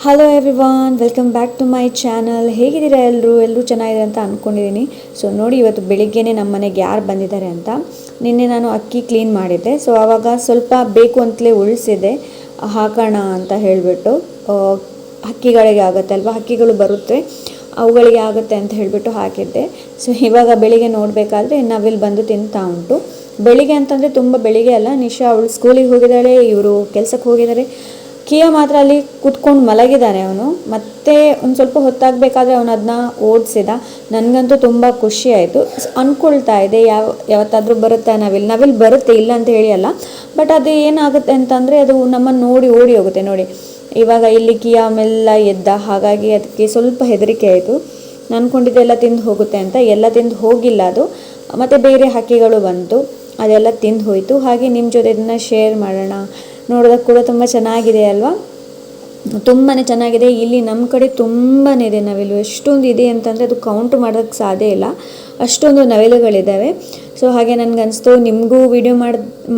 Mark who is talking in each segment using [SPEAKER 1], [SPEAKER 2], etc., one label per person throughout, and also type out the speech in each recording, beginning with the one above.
[SPEAKER 1] Hello everyone, welcome back to my channel. ಹೇಗಿದ್ದೀರಾ ಎಲ್ಲರೂ ಚೆನ್ನಾಗಿದೆ ಅಂತ ಅಂದ್ಕೊಂಡಿದ್ದೀನಿ. ಸೊ ನೋಡಿ, ಇವತ್ತು ಬೆಳಿಗ್ಗೆನೇ ನಮ್ಮ ಮನೆಗೆ ಯಾರು ಬಂದಿದ್ದಾರೆ ಅಂತ. ನಿನ್ನೆ ನಾನು ಅಕ್ಕಿ ಕ್ಲೀನ್ ಮಾಡಿದ್ದೆ. ಸೊ ಆವಾಗ ಸ್ವಲ್ಪ ಬೇಕು ಅಂತಲೇ ಉಳಿಸಿದೆ, ಹಾಕೋಣ ಅಂತ ಹೇಳಿಬಿಟ್ಟು. ಹಕ್ಕಿಗಳಿಗೆ ಆಗುತ್ತೆ ಅಲ್ವಾ, ಹಕ್ಕಿಗಳು ಬರುತ್ತೆ, ಅವುಗಳಿಗೆ ಆಗುತ್ತೆ ಅಂತ ಹೇಳಿಬಿಟ್ಟು ಹಾಕಿದ್ದೆ. ಸೊ ಇವಾಗ ಬೆಳಿಗ್ಗೆ ನೋಡಬೇಕಾದ್ರೆ ನವಿಲು ಬಂದು ತಿಂತಾ ಉಂಟು. ಬೆಳಿಗ್ಗೆ ಅಂತಂದರೆ ತುಂಬ ಬೆಳಿಗ್ಗೆ ಅಲ್ಲ, ನಿಶಾ ಅವಳು ಸ್ಕೂಲಿಗೆ ಹೋಗಿದ್ದಾಳೆ, ಇವರು ಕೆಲಸಕ್ಕೆ ಹೋಗಿದ್ದಾರೆ. ಕಿಯಾ ಮಾತ್ರ ಅಲ್ಲಿ ಕೂತ್ಕೊಂಡು ಮಲಗಿದ್ದಾನೆ ಅವನು. ಮತ್ತೆ ಒಂದು ಸ್ವಲ್ಪ ಹೊತ್ತಾಗಬೇಕಾದ್ರೆ ಅವನು ಅದನ್ನ ಓಡಿಸಿದ. ನನಗಂತೂ ತುಂಬ ಖುಷಿ ಆಯಿತು. ಅಂದ್ಕೊಳ್ತಾ ಇದೆ ಯಾವತ್ತಾದರೂ ಬರುತ್ತೆ ನವಿಲು ಬರುತ್ತೆ, ಇಲ್ಲ ಅಂತ ಹೇಳಿ ಅಲ್ಲ. ಬಟ್ ಅದು ಏನಾಗುತ್ತೆ ಅಂತಂದರೆ ಅದು ನಮ್ಮನ್ನು ನೋಡಿ ಓಡಿ ಹೋಗುತ್ತೆ. ನೋಡಿ ಇವಾಗ ಇಲ್ಲಿ ಕಿಯಾ ಮೆಲ್ಲ ಎದ್ದ, ಹಾಗಾಗಿ ಅದಕ್ಕೆ ಸ್ವಲ್ಪ ಹೆದರಿಕೆ ಆಯಿತು. ಅಂದ್ಕೊಂಡಿದ್ದೆ ಎಲ್ಲ ತಿಂದು ಹೋಗುತ್ತೆ ಅಂತ. ಎಲ್ಲ ತಿಂದು ಹೋಗಿಲ್ಲ ಅದು, ಮತ್ತು ಬೇರೆ ಹಕ್ಕಿಗಳು ಬಂತು, ಅದೆಲ್ಲ ತಿಂದು ಹೋಯಿತು. ಹಾಗೆ ನಿಮ್ಮ ಜೊತೆ ಇದನ್ನು ಶೇರ್ ಮಾಡೋಣ. ನೋಡೋದಕ್ಕೆ ಕೂಡ ತುಂಬ ಚೆನ್ನಾಗಿದೆ ಅಲ್ವಾ, ತುಂಬಾ ಚೆನ್ನಾಗಿದೆ. ಇಲ್ಲಿ ನಮ್ಮ ಕಡೆ ತುಂಬಾ ಇದೆ ನವಿಲು. ಎಷ್ಟೊಂದು ಇದೆ ಅಂತಂದರೆ ಅದು ಕೌಂಟ್ ಮಾಡೋದಕ್ಕೆ ಸಾಧ್ಯ ಇಲ್ಲ, ಅಷ್ಟೊಂದು ನವಿಲುಗಳಿದ್ದಾವೆ. ಸೊ ಹಾಗೆ ನನಗನ್ನಿಸ್ತು ನಿಮಗೂ ವಿಡಿಯೋ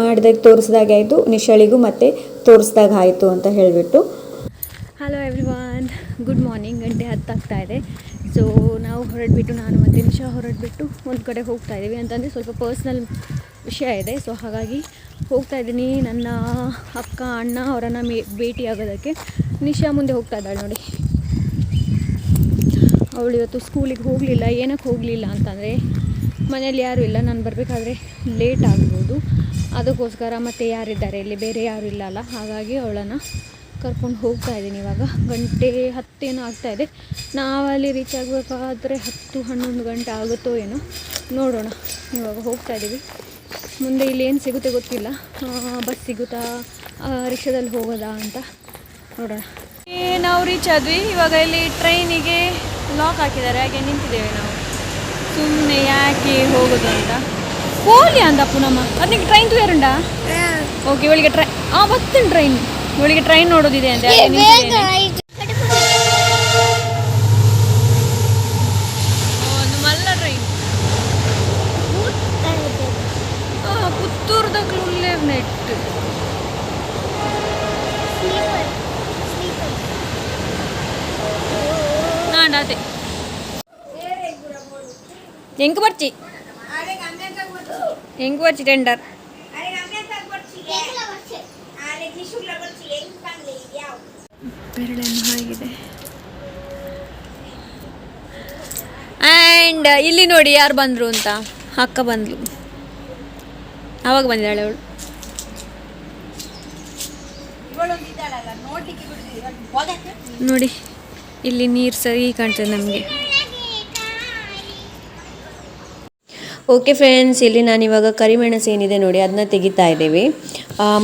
[SPEAKER 1] ಮಾಡಿದಾಗ ತೋರಿಸಿದಾಗ ಆಯಿತು, ನಿಶಾಳಿಗೂ ಮತ್ತೆ ತೋರಿಸ್ದಾಗ ಆಯಿತು ಅಂತ ಹೇಳಿಬಿಟ್ಟು. Hello everyone, good morning. ಗಂಟೆ 10 ಆಗ್ತಾ ಇದೆ. ಸೊ ನಾವು ಹೊರಡ್ಬಿಟ್ಟು, ನಾನು ಮತ್ತು ನಿಶಾ ಹೊರಡ್ಬಿಟ್ಟು ಒಂದು ಕಡೆ ಹೋಗ್ತಾ ಇದ್ದೀವಿ. ಅಂತಂದರೆ ಸ್ವಲ್ಪ ಪರ್ಸ್ನಲ್ ವಿಷಯ ಇದೆ. ಸೊ ಹಾಗಾಗಿ ಹೋಗ್ತಾ ಇದ್ದೀನಿ ನನ್ನ ಅಕ್ಕ ಅಣ್ಣ ಅವರನ್ನು ಭೇಟಿ ಆಗೋದಕ್ಕೆ. ನಿಶಾ ಮುಂದೆ ಹೋಗ್ತಾ ಇದ್ದಾಳೆ ನೋಡಿ. ಅವಳು ಇವತ್ತು ಸ್ಕೂಲಿಗೆ ಹೋಗಲಿಲ್ಲ. ಏನಕ್ಕೆ ಹೋಗಲಿಲ್ಲ ಅಂತಂದರೆ ಮನೇಲಿ ಯಾರೂ ಇಲ್ಲ, ನಾನು ಬರಬೇಕಾದ್ರೆ ಲೇಟ್ ಆಗ್ಬೋದು, ಅದಕ್ಕೋಸ್ಕರ. ಮತ್ತು ಯಾರಿದ್ದಾರೆ ಇಲ್ಲಿ, ಬೇರೆ ಯಾರೂ ಇಲ್ಲ ಅಲ್ಲ, ಹಾಗಾಗಿ ಅವಳನ್ನು ಕರ್ಕೊಂಡು ಹೋಗ್ತಾ ಇದ್ದೀನಿ. ಇವಾಗ ಗಂಟೆ 10 ಏನೋ ಆಗ್ತಾಯಿದೆ. ನಾವಲ್ಲಿ ರೀಚ್ ಆಗಬೇಕಾದ್ರೆ 10-11 ಗಂಟೆ ಆಗುತ್ತೋ ಏನೋ, ನೋಡೋಣ. ಇವಾಗ ಹೋಗ್ತಾ ಇದ್ದೀವಿ. ಮುಂದೆ ಇಲ್ಲಿ ಏನು ಸಿಗುತ್ತೆ ಗೊತ್ತಿಲ್ಲ, ಬಸ್ ಸಿಗುತ್ತಾ, ರಿಕ್ಷಾದಲ್ಲಿ ಹೋಗೋದಾ ಅಂತ ನೋಡೋಣ. ನಾವು ರೀಚ್ ಆದ್ವಿ. ಇವಾಗ ಇಲ್ಲಿ ಟ್ರೈನಿಗೆ ಲಾಕ್ ಹಾಕಿದ್ದಾರೆ, ಹಾಗೆ ನಿಂತಿದ್ದೇವೆ ನಾವು. ಸುಮ್ಮನೆ ಯಾಕೆ ಹೋಗೋದು ಅಂತ. ಹೋಗ್ಲಿ ಅಂದಪ್ಪು ನಮ್ಮ ಅದಕ್ಕೆ ಟ್ರೈನ್ ತೂಯರುಂಡಾ. ಓಕೆ, ಇವಳಿಗೆ ಬರ್ತೀನಿ ಟ್ರೈನ್, ಇವಳಿಗೆ ಟ್ರೈನ್ ನೋಡೋದಿದೆ ಅಂತ. ಮಲ್ಲ ಟ್ರೈನ್ ಪುತ್ತೂರ್ದಾಗ್ಲೂ ನೆಟ್ ನಾಡಾತೆ ಹೆಂಗೆ ಬರ್ಚಿ ಟೆಂಡರ್ ಬೆರಳೆನ್ನು ಆಗಿದೆ. ಆ್ಯಂಡ್ ಇಲ್ಲಿ ನೋಡಿ ಯಾರು ಬಂದರು ಅಂತ. ಅಕ್ಕ ಬಂದ್ಲು, ಆವಾಗ ಬಂದಿದ್ದಾಳೆ ಅವಳು. ನೋಡಿ ಇಲ್ಲಿ ನೀರು ಸರಿ ಕಾಣ್ತದೆ ನಮಗೆ. ಓಕೆ ಫ್ರೆಂಡ್ಸ್, ಇಲ್ಲಿ ನಾನಿವಾಗ ಕರಿಮೆಣಸು ಏನಿದೆ ನೋಡಿ ಅದನ್ನ ತೆಗಿತಾ ಇದ್ದೀವಿ.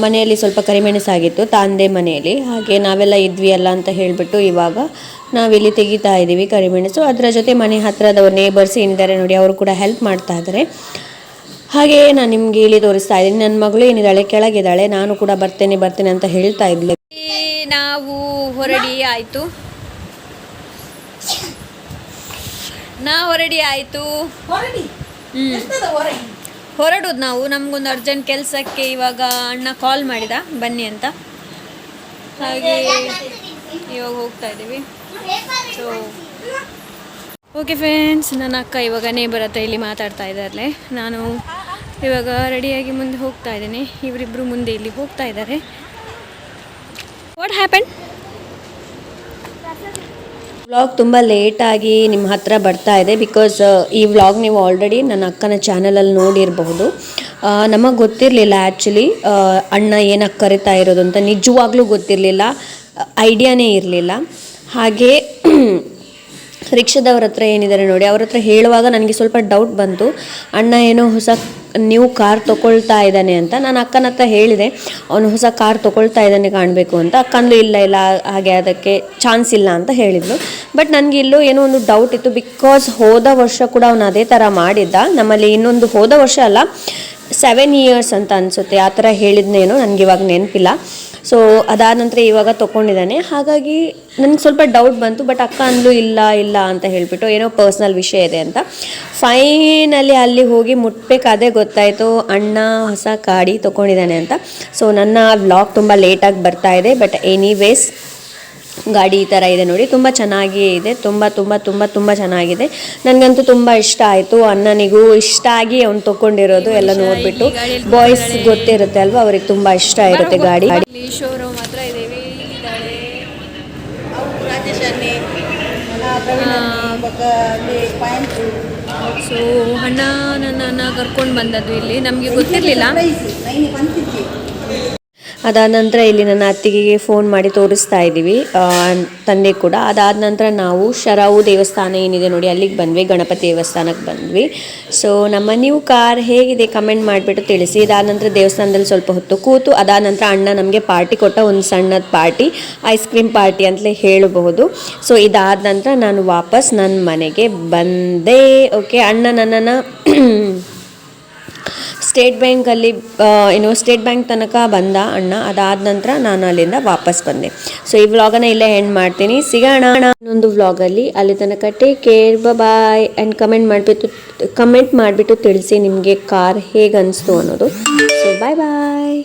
[SPEAKER 1] ಮನೆಯಲ್ಲಿ ಸ್ವಲ್ಪ ಕರಿಮೆಣಸಾಗಿತ್ತು ತಂದೆ ಮನೆಯಲ್ಲಿ, ಹಾಗೆ ನಾವೆಲ್ಲ ಇದ್ವಿ ಅಲ್ಲ ಅಂತ ಹೇಳಿಬಿಟ್ಟು ಇವಾಗ ನಾವಿಲ್ಲಿ ತೆಗಿತಾ ಇದ್ದೀವಿ ಕರಿಮೆಣಸು. ಅದರ ಜೊತೆ ಮನೆ ಹತ್ತಿರದವ್ರು ನೇಬರ್ಸ್ ಏನಿದ್ದಾರೆ ನೋಡಿ, ಅವರು ಕೂಡ ಹೆಲ್ಪ್ ಮಾಡ್ತಾ ಇದ್ದಾರೆ. ಹಾಗೆ ನಾನು ನಿಮಗೆ ಇಲ್ಲಿ ತೋರಿಸ್ತಾ ಇದ್ದೀನಿ. ನನ್ನ ಮಗಳು ಏನಿದ್ದಾಳೆ ಕೆಳಗಿದ್ದಾಳೆ, ನಾನು ಕೂಡ ಬರ್ತೇನೆ ಅಂತ ಹೇಳ್ತಾ ಇದ್ದೆ. ನಾವು ಹೊರಡಿ ಆಯಿತು. ಹೊರಡೋದು ನಾವು. ನಮಗೊಂದು ಅರ್ಜೆಂಟ್ ಕೆಲಸಕ್ಕೆ ಇವಾಗ ಅಣ್ಣ ಕಾಲ್ ಮಾಡಿದ ಬನ್ನಿ ಅಂತ, ಹಾಗೆ ಇವಾಗ ಹೋಗ್ತಾ ಇದ್ದೀವಿ. ಸೊ ಓಕೆ ಫ್ರೆಂಡ್ಸ್, ನನ್ನ ಅಕ್ಕ ಇವಾಗ ನೇಬರ್ ಹತ್ರ ಇಲ್ಲಿ ಮಾತಾಡ್ತಾ ಇದ್ದಾರಲೆ. ನಾನು ಇವಾಗ ರೆಡಿಯಾಗಿ ಮುಂದೆ ಹೋಗ್ತಾ ಇದ್ದೇನೆ. ಇವರಿಬ್ಬರು ಮುಂದೆ ಇಲ್ಲಿ ಹೋಗ್ತಾ ಇದ್ದಾರೆ. What happen? ವ್ಲಾಗ್ ತುಂಬ ಲೇಟಾಗಿ ನಿಮ್ಮ ಹತ್ರ ಬರ್ತಾ ಇದೆ. ಬಿಕಾಸ್ ಈ ವ್ಲಾಗ್ ನೀವು ಆಲ್ರೆಡಿ ನನ್ನ ಅಕ್ಕನ ಚಾನಲಲ್ಲಿ ನೋಡಿರಬಹುದು. ನಮಗೆ ಗೊತ್ತಿರಲಿಲ್ಲ ಆ್ಯಕ್ಚುಲಿ ಅಣ್ಣ ಏನಕ್ಕೆ ಕರಿತಾ ಇರೋದು ಅಂತ. ನಿಜವಾಗ್ಲೂ ಗೊತ್ತಿರಲಿಲ್ಲ, ಐಡಿಯಾನೇ ಇರಲಿಲ್ಲ. ಹಾಗೆ ರಿಕ್ಷಾದವ್ರ ಹತ್ರ ಏನಿದ್ದಾರೆ ನೋಡಿ, ಅವ್ರ ಹತ್ರ ಹೇಳುವಾಗ ನನಗೆ ಸ್ವಲ್ಪ ಡೌಟ್ ಬಂತು, ಅಣ್ಣ ಏನೋ ಹೊಸ ನ್ಯೂ ಕಾರ್ ತೊಗೊಳ್ತಾ ಇದ್ದಾನೆ ಅಂತ. ನಾನು ಅಕ್ಕನ ಹತ್ರ ಹೇಳಿದೆ, ಅವನು ಹೊಸ ಕಾರ್ ತೊಗೊಳ್ತಾ ಇದ್ದಾನೆ ಕಾಣಬೇಕು ಅಂತ. ಅಕ್ಕಂದು ಇಲ್ಲ ಹಾಗೆ ಅದಕ್ಕೆ ಚಾನ್ಸ್ ಇಲ್ಲ ಅಂತ ಹೇಳಿದ್ಲು. ಬಟ್ ನನಗೆ ಇಲ್ಲೂ ಏನೋ ಒಂದು ಡೌಟ್ ಇತ್ತು. ಬಿಕಾಸ್ ಹೋದ ವರ್ಷ ಕೂಡ ಅವನು ಅದೇ ಥರ ಮಾಡಿದ್ದ ನಮ್ಮಲ್ಲಿ. ಇನ್ನೊಂದು ಹೋದ ವರ್ಷ ಅಲ್ಲ, 7 years ಅಂತ ಅನಿಸುತ್ತೆ, ಆ ಥರ ಹೇಳಿದ್ನೇನೋ ನನಗೆ ಇವಾಗ ನೆನಪಿಲ್ಲ. ಸೊ ಅದಾದ ನಂತರ ಇವಾಗ ತೊಗೊಂಡಿದ್ದಾನೆ. ಹಾಗಾಗಿ ನನಗೆ ಸ್ವಲ್ಪ ಡೌಟ್ ಬಂತು. ಬಟ್ ಅಕ್ಕ ಅಂದ್ಲು ಇಲ್ಲ ಅಂತ ಹೇಳಿಬಿಟ್ಟು, ಏನೋ ಪರ್ಸ್ನಲ್ ವಿಷಯ ಇದೆ ಅಂತ. ಫೈನಲಿ ಅಲ್ಲಿ ಹೋಗಿ ಮುಟ್ಬೇಕಾದ್ರೆ ಗೊತ್ತಾಯಿತು ಅಣ್ಣ ಹೊಸ ಗಾಡಿ ತೊಗೊಂಡಿದ್ದಾನೆ ಅಂತ. ಸೊ ನನ್ನ ವ್ಲಾಗ್ ತುಂಬ ಲೇಟಾಗಿ ಬರ್ತಾ ಇದೆ. ಬಟ್ ಎನಿವೇಸ್ ಗಾಡಿ ಈ ಥರ ಇದೆ ನೋಡಿ, ತುಂಬ ಚೆನ್ನಾಗಿ ಇದೆ, ತುಂಬ ಚೆನ್ನಾಗಿದೆ. ನನಗಂತೂ ತುಂಬ ಇಷ್ಟ ಆಯಿತು. ಅಣ್ಣನಿಗೂ ಇಷ್ಟ ಆಗಿ ಅವ್ನು ತೊಗೊಂಡಿರೋದು ಎಲ್ಲ ನೋಡಿಬಿಟ್ಟು. ಬಾಯ್ಸ್ ಗೊತ್ತಿರುತ್ತೆ ಅಲ್ವಾ, ಅವ್ರಿಗೆ ತುಂಬ ಇಷ್ಟ ಇರುತ್ತೆ ಗಾಡಿ.
[SPEAKER 2] ಶೋರೂಮ್ ಹತ್ರ ಇದ್ದೀವಿ. ಸೊ ಅಣ್ಣ ನನ್ನನ್ನು ಕರ್ಕೊಂಡು ಬಂದದ್ದು ಇಲ್ಲಿ, ನಮಗೆ ಗೊತ್ತಿರಲಿಲ್ಲ.
[SPEAKER 1] ಅದಾದ ನಂತರ ಇಲ್ಲಿ ನನ್ನ ಅತ್ತಿಗೆಗೆ ಫೋನ್ ಮಾಡಿ ತೋರಿಸ್ತಾ ಇದ್ದೀವಿ, ತಂದೆ ಕೂಡ. ಅದಾದ ನಂತರ ನಾವು ಶರಾವು ದೇವಸ್ಥಾನ ಏನಿದೆ ನೋಡಿ ಅಲ್ಲಿಗೆ ಬಂದ್ವಿ, ಗಣಪತಿ ದೇವಸ್ಥಾನಕ್ಕೆ ಬಂದ್ವಿ. ಸೊ ನಮ್ಮ ನ್ಯೂ ಕಾರ್ ಹೇಗಿದೆ ಕಮೆಂಟ್ ಮಾಡಿಬಿಟ್ಟು ತಿಳಿಸಿ. ಇದಾದ ನಂತರ ದೇವಸ್ಥಾನದಲ್ಲಿ ಸ್ವಲ್ಪ ಹೊತ್ತು ಕೂತು, ಅದಾದ ನಂತರ ಅಣ್ಣ ನಮಗೆ ಪಾರ್ಟಿ ಕೊಟ್ಟ, ಒಂದು ಸಣ್ಣದ ಪಾರ್ಟಿ, ಐಸ್ ಕ್ರೀಮ್ ಪಾರ್ಟಿ ಅಂತಲೇ ಹೇಳಬಹುದು. ಸೊ ಇದಾದ ನಂತರ ನಾನು ವಾಪಸ್ ನನ್ನ ಮನೆಗೆ ಬಂದೆ. ಓಕೆ, ಅಣ್ಣ ನನ್ನನ್ನು ಸ್ಟೇಟ್ ಬ್ಯಾಂಕಲ್ಲಿ ಸ್ಟೇಟ್ ಬ್ಯಾಂಕ್ ತನಕ ಬಂದ ಅಣ್ಣ. ಅದಾದ ನಂತರ ನಾನು ಅಲ್ಲಿಂದ ವಾಪಸ್ ಬಂದೆ. ಸೊ ಈ ವ್ಲಾಗನ್ನು ಇಲ್ಲೇ ಎಂಡ್ ಮಾಡ್ತೀನಿ. ಸಿಗೋಣ ಇನ್ನೊಂದು ವ್ಲಾಗಲ್ಲಿ. ಅಲ್ಲಿ ತನಕ take care, bye. And comment ಮಾಡಿಬಿಟ್ಟು ತಿಳಿಸಿ ನಿಮಗೆ ಕಾರ್ ಹೇಗೆ ಅನಿಸ್ತು ಅನ್ನೋದು. ಸೊ ಬಾಯ್.